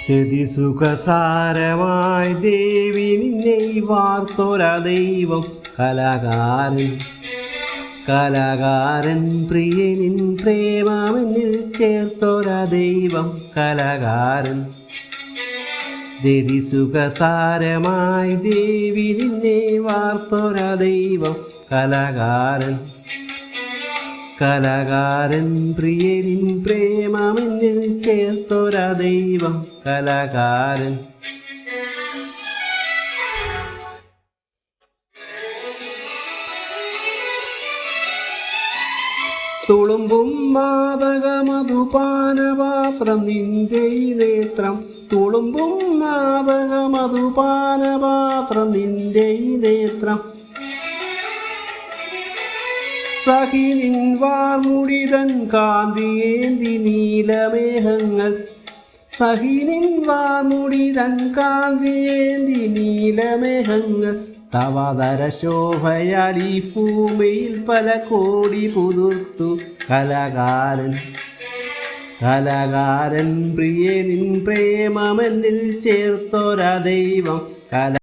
രതിസുഖസാരമായി ദേവി നിന്നെ വാർത്തൊര ദൈവം കലാകാരൻ കലാകാരൻ പ്രിയനിൻ പ്രേമമെന്നിൽ ചേർത്തൊര ദൈവം കലാകാരൻ രതിസുഖസാരമായി ദേവി നിന്നെ വാർത്തൊര ദൈവം കലാകാരൻ കലാകാരൻ പ്രിയനിൻ പ്രേമമെന്നിൽ ചേർത്തൊര ദൈവം കലാകാരൻ തുളുമ്പും മാദകമധുപാനപാത്രം നിന്റെ നേത്രം തുളുമ്പും മാദകമധുപാനപാത്രം നിന്റെ നേത്രം സഖിനിൻ വാർമുടിതൻ കാന്തിയേന്തി നീലമേഘങ്ങൾ സഖിനിൻ വാർമുടിതൻ കാന്തിയേന്തി നീലമേഘങ്ങൾ തവതര ശോഭയാലി ഭൂമിയിൽ പല കോടി പുതുർത്തു കലാകാരൻ കലാകാരൻ പ്രിയനിൻ പ്രേമമെന്നിൽ ചേർത്തൊര ദൈവം